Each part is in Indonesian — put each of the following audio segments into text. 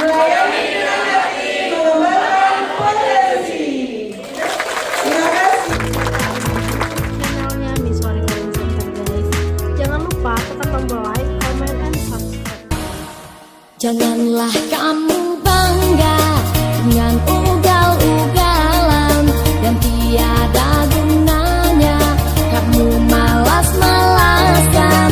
melayani dengan hati, mengembangkan potensi. Terima kasih. Channelnya Miswari Learning Center guys. Jangan lupa tekan tombol like, comment, and subscribe. Janganlah kamu bangga dengan ugal-ugalan yang tiada gunanya. Kamu malas-malasan,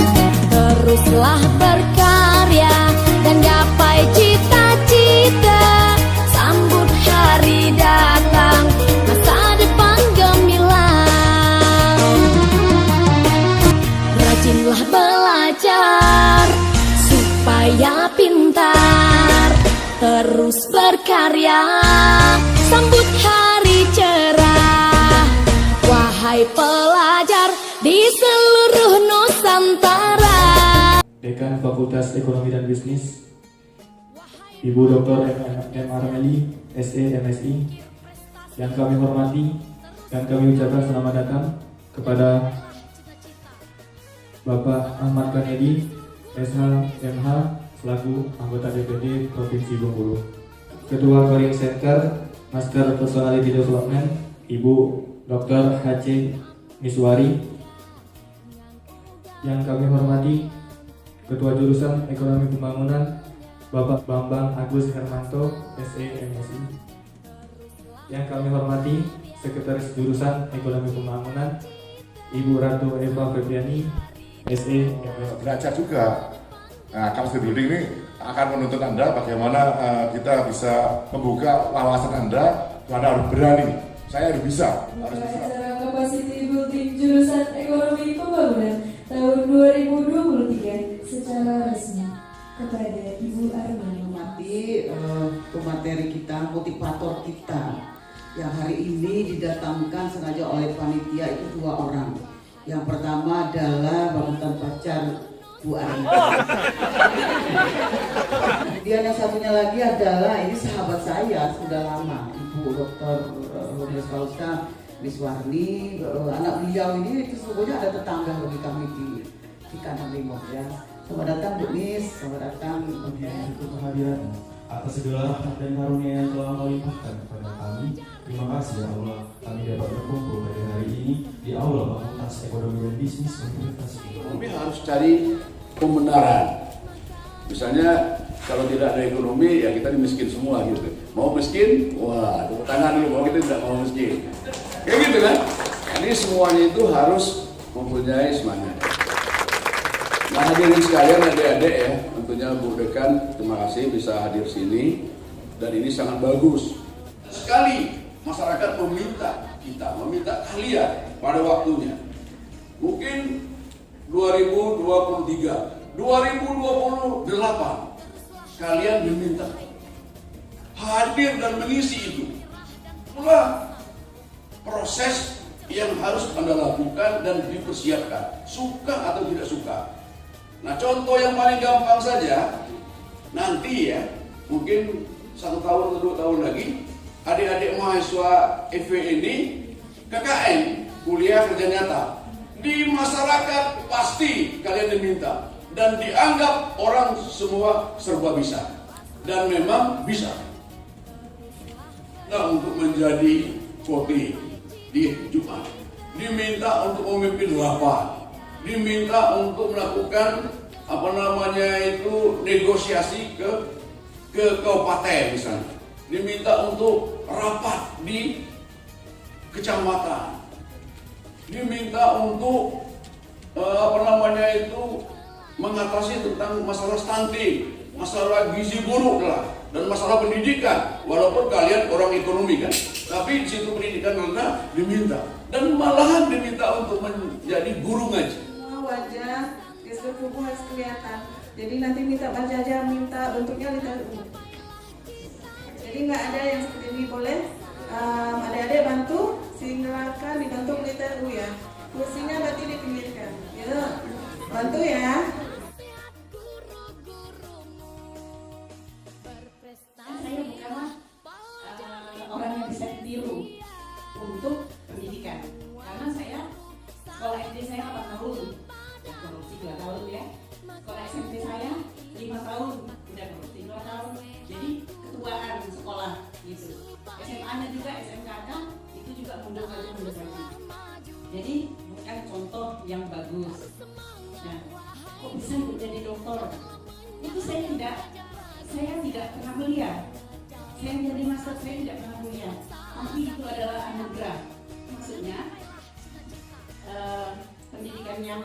teruslah berkarya dan gapai cita-cita. Sambut hari datang, masa depan gemilang. Rajinlah belajar supaya pintar, terus berkarya, sambut hari cerah. Wahai pelajar di seluruh Nusantara. Dekan Fakultas Ekonomi dan Bisnis, Ibu Dr. M. Armeli, SE, MSI, yang kami hormati dan kami ucapkan selamat datang kepada Bapak Ahmad Kanedi, SH, MH, selaku anggota DPD Provinsi Bengkulu. Ketua Learning Center Master Personality Development, Ibu Dr. HC Miswari, yang kami hormati Ketua Jurusan Ekonomi Pembangunan Bapak Bambang Agus Hermanto, SE, MSI, yang kami hormati Sekretaris Jurusan Ekonomi Pembangunan Ibu Ratu Eva Febriani, SE, MSI. Belajar juga. Nah, capacity building ini akan menuntut Anda bagaimana kita bisa membuka wawasan Anda. Anda harus berani. Saya harus bisa. Acara capacity building jurusan Ekonomi Pembangunan tahun 2023 secara resmi kepada Ibu Armani. Pemateri kita, motivator kita yang hari ini didatangkan sengaja oleh panitia itu 2 orang. Yang pertama adalah mantan pacar Bu Armani. Kemudian yang satunya lagi adalah ini sahabat saya sudah lama, Ibu Dr. Honoris Causa Miswarni. Anak beliau ini sesungguhnya ada tetangga bagi kami di Kanan Timur ya. Selamat datang Bu Nis, selamat datang. Untuk kehadiran atas segala rahmat dan karunia yang telah Engkau limpahkan kepada kami. Terima kasih ya Allah, kami dapat berkumpul pada hari ini di Aula Fakultas Ekonomi dan Bisnis Universitas Ekonomi harus cari pembenaran. Misalnya kalau tidak ada ekonomi ya kita miskin semua gitu. Mau miskin, wah tepuk tangan dulu. Mau kita tidak mau miskin, kayak gitu kan? Ini semuanya itu harus mempunyai semangat. Nah hadirin sekalian adik-adik ya, tentunya Bu Dekan terima kasih bisa hadir sini dan ini sangat bagus sekali. Masyarakat meminta kita, meminta kalian pada waktunya. Mungkin 2023, 2028 kalian diminta hadir dan mengisi itu. Itulah proses yang harus Anda lakukan dan dipersiapkan, suka atau tidak suka. Nah contoh yang paling gampang saja, nanti ya mungkin 1 tahun atau 2 tahun lagi adik-adik mahasiswa FV ini KKN, kuliah kerja nyata di masyarakat, pasti kalian diminta dan dianggap orang semua serba bisa dan memang bisa. Nah untuk menjadi koti di Jumat diminta untuk memimpin rapat, diminta untuk melakukan negosiasi ke kabupaten misalnya, diminta untuk rapat di kecamatan, diminta untuk mengatasi tentang masalah stunting, masalah gizi buruk lah, dan masalah pendidikan. Walaupun kalian orang ekonomi kan, tapi di situ pendidikan rendah diminta, dan malahan diminta untuk menjadi guru ngaji. Wajah gestur tubuh harus kelihatan. Jadi nanti minta baca aja, minta bentuknya literu. Jadi nggak ada yang seperti ini, boleh adik-adik bantu, silakan dibantu literu ya. Kursinya berarti dipinggirkan. Yuk, bantu ya. Saya bukanlah orang yang bisa ditiru untuk pendidikan, karena saya sekolah SD saya 8 tahun, ya korupsi 2 tahun ya. Sekolah SMP saya 5 tahun, udah korupsi 2 tahun. Jadi ketuaan sekolah gitu. SMA-nya juga SMKK itu juga mundur lagi. Jadi bukan contoh yang bagus. Nah, kok bisa menjadi dokter? Itu saya tidak pernah melihat. Saya menjadi master, saya tidak pernah melihat. Tapi itu adalah anugerah. Maksudnya pendidikan yang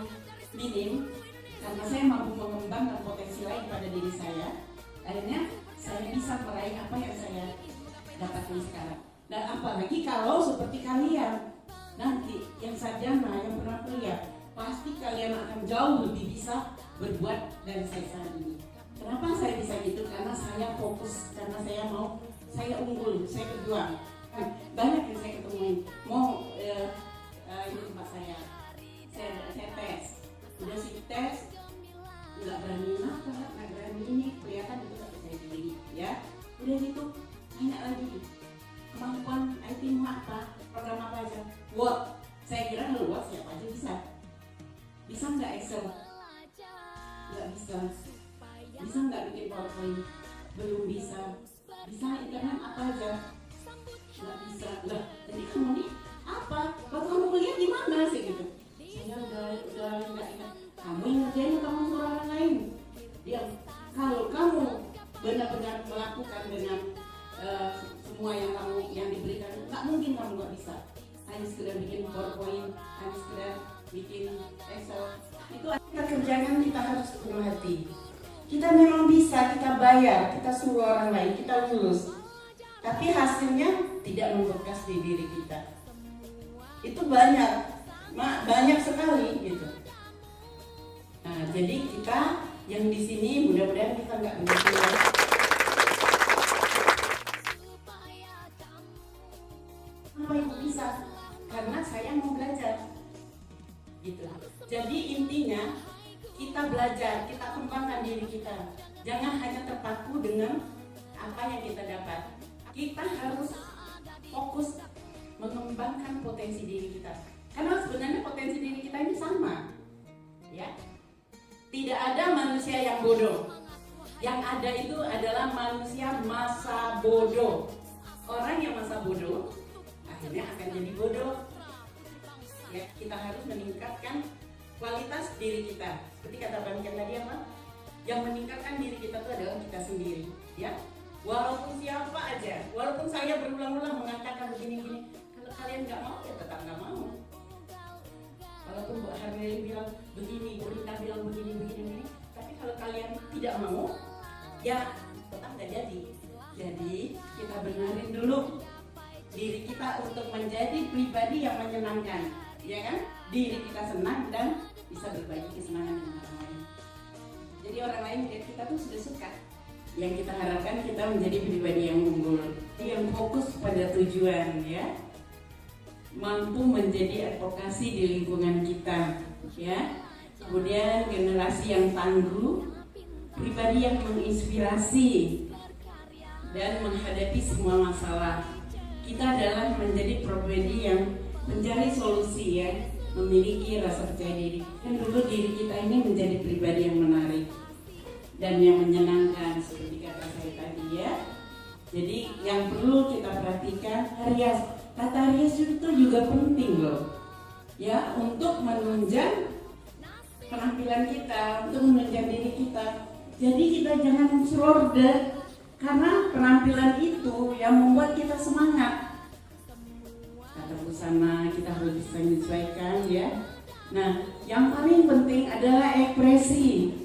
minim, karena saya mampu mengembangkan potensi lain pada diri saya, akhirnya saya bisa meraih apa yang saya dapatkan sekarang. Dan apalagi kalau seperti kalian nanti yang sarjana, yang pernah kuliah, pasti kalian akan jauh lebih bisa berbuat dari saya saat ini. Kenapa saya bisa gitu? Karena saya fokus, karena saya unggul, saya berjuang. Banyak yang saya ketemuin, ini tempat saya tes, udah sih tes, nggak berani makan, nggak berani ini, kelihatan itu tapi saya diri, ya. Udah gitu, tanya lagi, kemampuan IT mau apa, program apa aja, Word, saya kira Word siapa aja bisa nggak Excel, nggak bisa nggak bikin PowerPoint, belum bisa internet apa aja, nggak bisa. Lah, jadi kamu nih apa? Waktu kamu kuliah gimana sih gitu? Saya udah nggak ingat. Kamu yang ngerjain, kamu suruh orang lain. Ya, kalau kamu benar-benar melakukan dengan semua yang diberikan, nggak mungkin kamu nggak bisa. Hanya sekedar bikin PowerPoint, hanya sekedar bikin Excel. Itu kita kerjakan, kita harus penuh hati. Kita memang bisa, kita bayar, kita suruh orang lain, kita lulus. Tapi hasilnya tidak membekas di diri kita. Itu banyak sekali gitu. Nah, jadi kita yang di sini mudah-mudahan kita nggak begitu ya. Apa yang bisa? Karena saya mau belajar. Gitu. Jadi intinya kita belajar, kita kembangkan diri kita. Jangan hanya terpaku dengan apa yang kita dapat. Kita harus fokus mengembangkan potensi diri kita. Karena sebenarnya potensi diri kita ini sama. Ya. Tidak ada manusia yang bodoh. Yang ada itu adalah manusia masa bodoh. Orang yang masa bodoh akhirnya akan jadi bodoh. Ya, kita harus meningkatkan kualitas diri kita. Seperti kata Bang Ken tadi apa? Yang meningkatkan diri kita itu adalah kita sendiri, ya. Walaupun siapa aja, walaupun saya berulang-ulang mengatakan begini-gini, kalau kalian nggak mau ya tetap nggak mau. Walaupun Bu Harmeli bilang begini, Bu Rita bilang begini, tapi kalau kalian tidak mau, ya tetap nggak jadi. Jadi kita benarin dulu diri kita untuk menjadi pribadi yang menyenangkan, ya kan? Diri kita senang dan bisa berbagi kesenangan dengan orang lain. Jadi orang lain melihat kita tuh sudah suka. Yang kita harapkan kita menjadi pribadi yang unggul, yang fokus pada tujuan, ya. Mampu menjadi advokasi di lingkungan kita, ya. Kemudian generasi yang tangguh, pribadi yang menginspirasi dan menghadapi semua masalah. Kita adalah menjadi pribadi yang mencari solusi, ya, memiliki rasa percaya diri. Dan dulu diri kita ini menjadi pribadi yang menarik dan yang menyenangkan seperti kata saya tadi, ya. Jadi yang perlu kita perhatikan rias. Tata rias itu juga penting loh, ya, untuk menunjang penampilan kita, untuk menunjang diri kita. Jadi kita jangan slorde, karena penampilan itu yang membuat kita semangat. Kata busana kita harus bisa menyesuaikan, ya. Nah, yang paling penting adalah ekspresi.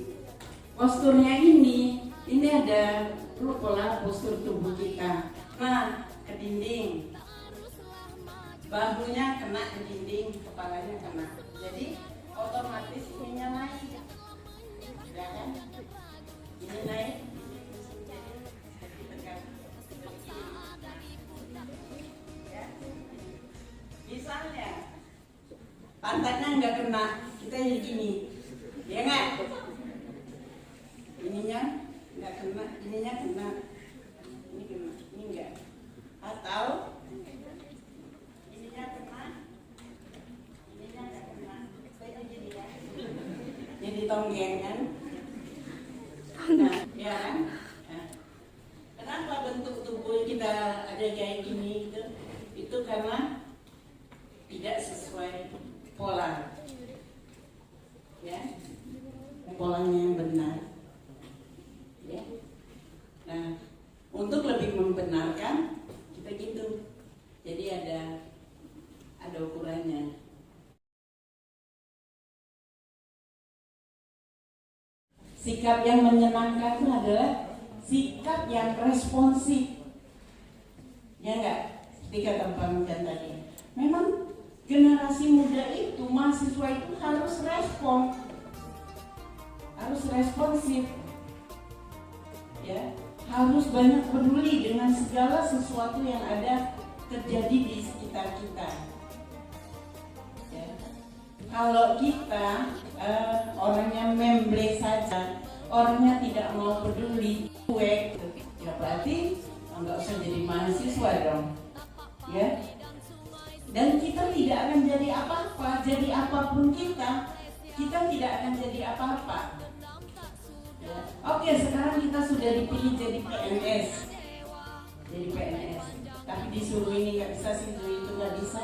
Posturnya ini ada pola postur tubuh kita. Nah, ke dinding. Bahunya kena ke dinding, kepalanya kena. Jadi otomatis ininya naik, ya kan? Ini naik, ya. Misalnya pantatnya nggak kena, kita jadi gini, ya nggak? Ininya nggak kena, ininya kena, ini kena, ini enggak. Atau ininya kena, ininya nggak kena. tonggeng kan. Nah, ya kan? Nah, kenapa bentuk tubuh kita ada kayak gini gitu? Itu karena tidak sesuai pola. Ya. Polanya yang benar. Ya. Nah, untuk lebih membenarkan kita gitu. Jadi ada ukurannya. Sikap yang menyenangkan itu adalah sikap yang responsif. Ya enggak? Seperti kata Pak Mudan tadi. Memang generasi muda itu, mahasiswa itu harus respon. Harus responsif. Ya, harus banyak peduli dengan segala sesuatu yang ada terjadi di sekitar kita. Ya. Kalau kita orangnya memble saja, orangnya tidak mau peduli, cuek, ya berarti nggak usah jadi mahasiswa dong, ya. Dan kita tidak akan jadi apa-apa, jadi apapun kita tidak akan jadi apa-apa. Ya. Oke, sekarang kita sudah dipilih jadi PNS, tapi disuruh ini nggak bisa, itu nggak bisa.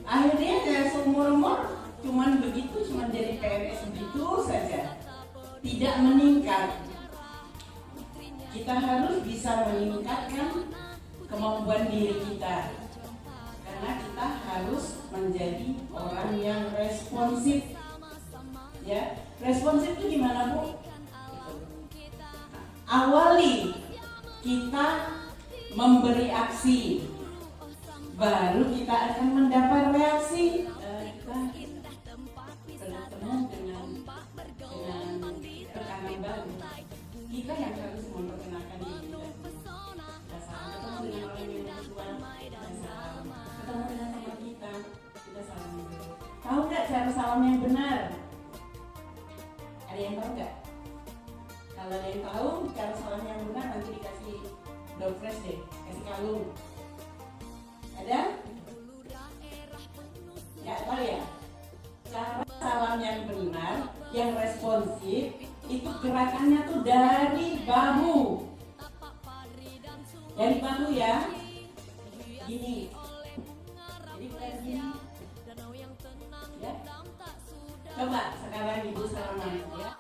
Akhirnya kayak seumur-umur cuman begitu, cuman jadi PNS begitu saja, tidak meningkat. Kita harus bisa meningkatkan kemampuan diri kita, karena kita harus menjadi orang yang responsif. Ya, responsif itu gimana, Bu? Awali kita memberi aksi, baru kita akan mendapat reaksi. Bertemu dengan tekanan baru, kita yang harus memperkenalkan diri kita. Kita salam ketemu dengan orang yang tua, kita salam. Ketemu dengan teman kita salam dulu. Tahu nggak cara salam yang benar? Ada yang tahu nggak? Kalau ada yang tahu cara salam yang benar, nanti dikasih door fresh deh, kasih kalung. Ada? Nggak tahu ya? Cara salam yang benar, yang responsif, itu gerakannya tuh dari bahu. Dari bahu ya. Gini. Jadi bukan gini. Ya. Coba sekarang Ibu salaman ya.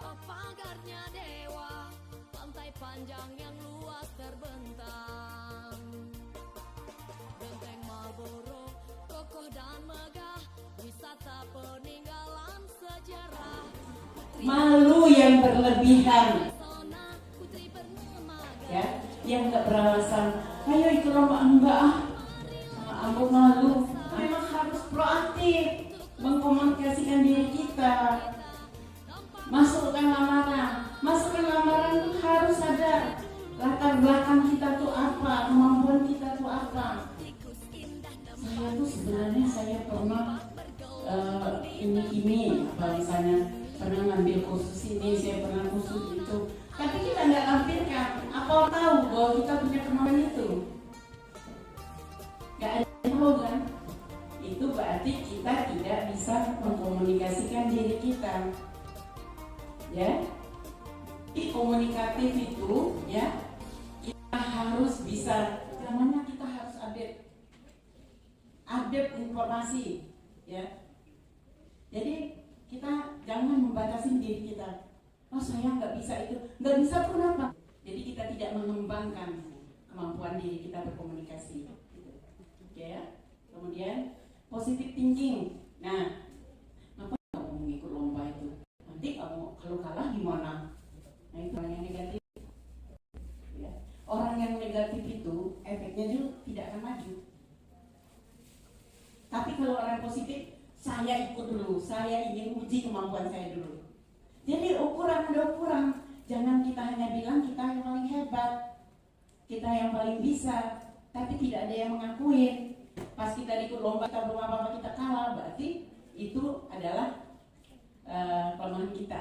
Panjang yang luas terbentang, benteng Marlboro, kokoh dan megah, wisata peninggalan sejarah. Malu yang berlebihan, ya, yang nggak beralasan. Ayo ikut lomba, enggak aku malu. Memang harus proaktif mengkomunikasikan diri kita. Masukkan lamaran itu harus ada latar belakang kita tuh apa, kemampuan kita tuh apa. Saya tuh sebenarnya saya pernah ini apa misalnya pernah ngambil kursus ini, saya pernah kursus itu, tapi kita nggak lampirkan. Apa tahu bahwa kita punya kemampuan itu? Nggak ada yang tahu kan? Itu berarti kita tidak bisa mengkomunikasikan diri kita. Ya, di komunikatif itu ya kita harus bisa, namanya kita harus update informasi ya. Jadi kita jangan membatasi diri kita. Oh saya nggak bisa itu, nggak bisa kenapa? Jadi kita tidak mengembangkan kemampuan diri kita berkomunikasi. Ya. Kemudian positive thinking. Nah, apa kamu mengikut lomba itu? Nanti kamu kalau kalah gimana? Nah itu orang yang negatif. Ya. Orang yang negatif itu efeknya juga tidak akan maju. Tapi kalau orang positif, saya ikut dulu, saya ingin uji kemampuan saya dulu. Jadi ada ukuran. Jangan kita hanya bilang kita yang paling hebat, kita yang paling bisa, tapi tidak ada yang mengakuin. Pas kita ikut lomba, kita belum apa-apa, kita kalah, berarti itu adalah kelemahan kita.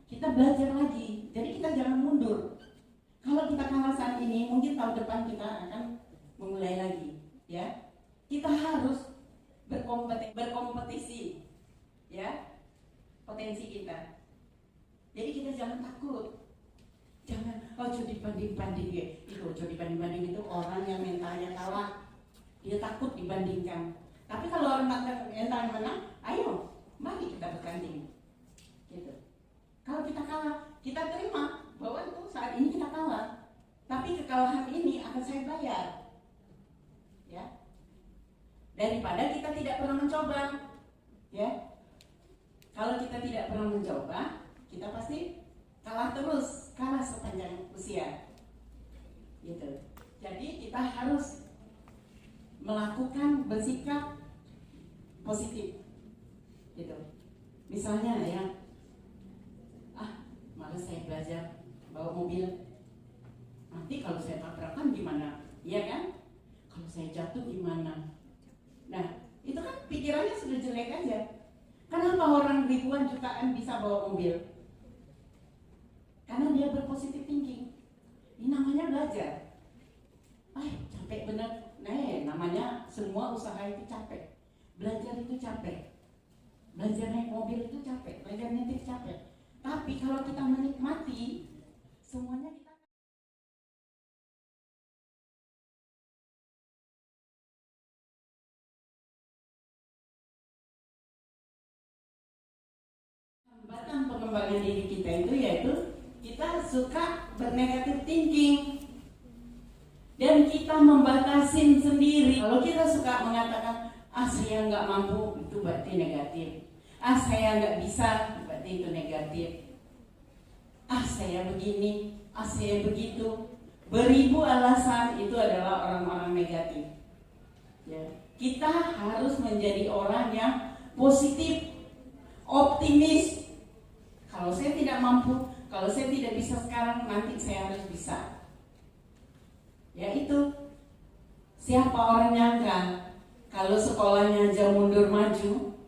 Kita belajar lagi, jadi kita jangan mundur. Kalau kita kalah saat ini, mungkin tahun depan kita akan memulai lagi. Ya, kita harus berkompetisi, ya, potensi kita. Jadi kita jangan takut. Jangan, jadi banding-banding ya. Itu jadi banding-banding itu orang yang mentalnya kalah. Dia takut dibandingkan. Tapi kalau orang mentalnya menang, ayo, mari kita bertanding. Gitu. Kalau kita kalah, kita terima bahwa itu saat ini kita kalah. Tapi kekalahan ini akan saya bayar. Ya. Daripada kita tidak pernah mencoba. Ya. Kalau kita tidak pernah mencoba, kita pasti kalah terus, kalah sepanjang usia. Gitu. Jadi kita harus melakukan bersikap positif. Gitu. Misalnya ya, malas saya belajar bawa mobil. Nanti kalau saya tabrakan gimana? Iya kan? Kalau saya jatuh gimana? Nah, itu kan pikirannya sudah jelek aja. Kenapa orang ribuan jutaan bisa bawa mobil? Karena dia berpositif thinking. Ini namanya belajar. Capek bener. Namanya semua usaha itu capek. Belajar itu capek. Belajar naik mobil itu capek. Belajar nyetir capek. Tapi kalau kita menikmati, semuanya kita hambatan pengembangan diri kita itu yaitu kita suka bernegatif thinking dan kita membatasin sendiri. Kalau kita suka mengatakan saya nggak mampu, itu berarti negatif. Saya nggak bisa, berarti itu negatif. Saya begini, saya begitu. Beribu alasan itu adalah orang-orang negatif. Ya. Kita harus menjadi orang yang positif, optimis. Kalau saya tidak mampu, kalau saya tidak bisa sekarang, nanti saya harus bisa. Ya itu. Siapa orang nyangka kalau sekolahnya aja mundur maju,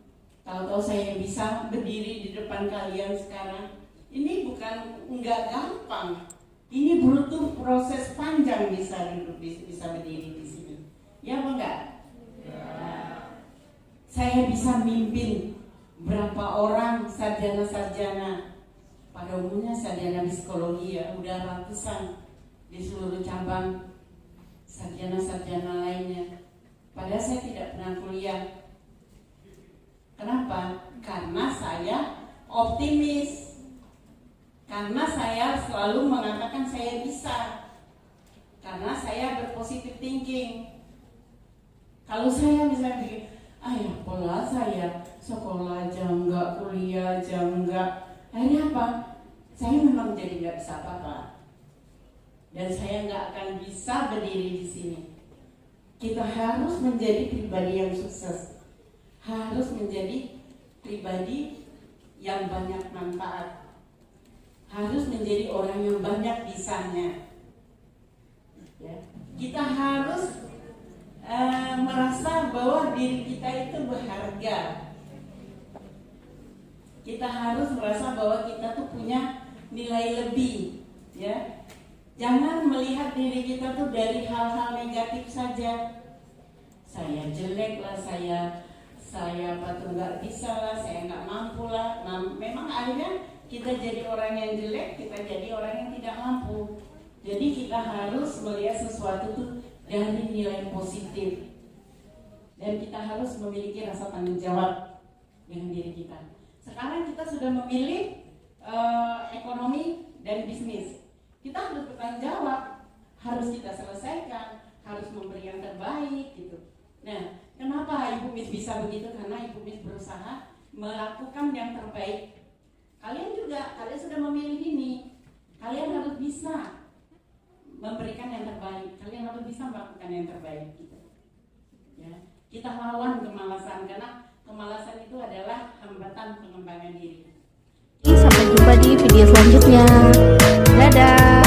tahu-tahu saya bisa berdiri di depan kalian sekarang. Ini bukan enggak gampang. Ini butuh proses panjang bisa berdiri di sini. Ya apa enggak? Ya. Saya bisa mimpin berapa orang sarjana-sarjana. Pada umumnya sarjana psikologi ya, udah ratusan di seluruh cabang, sarjana-sarjana lainnya. Padahal saya tidak pernah kuliah. Kenapa? Karena saya optimis. Karena saya selalu mengatakan saya bisa. Karena saya berpositif thinking. Kalau saya misalnya bikin, ya pola saya sekolah aja enggak, kuliah aja enggak. Akhirnya apa? Saya memang jadi nggak bisa apa-apa. Dan saya nggak akan bisa berdiri di sini. Kita harus menjadi pribadi yang sukses. Harus menjadi pribadi yang banyak manfaat. Harus menjadi orang yang banyak bisanya. Ya. Kita harus merasa bahwa diri kita itu berharga. Kita harus merasa bahwa kita tuh punya nilai lebih, ya. Jangan melihat diri kita tuh dari hal-hal negatif saja. Saya jelek lah, saya patut nggak bisa lah, saya nggak mampu lah. Nah, memang akhirnya kita jadi orang yang jelek, kita jadi orang yang tidak mampu. Jadi kita harus melihat sesuatu tuh dari nilai positif. Dan kita harus memiliki rasa tanggung jawab dengan diri kita. Sekarang kita sudah memilih ekonomi dan bisnis. Kita harus bertanggung jawab, harus kita selesaikan, harus memberi yang terbaik gitu. Nah, kenapa Ibu Miss bisa begitu? Karena Ibu Miss berusaha melakukan yang terbaik. Kalian juga, kalian sudah memilih ini. Kalian harus bisa memberikan yang terbaik. Kalian harus bisa melakukan yang terbaik gitu. Ya, kita lawan kemalasan karena kemalasan itu adalah hambatan pengembangan diri. Sampai jumpa di video selanjutnya. Dadah.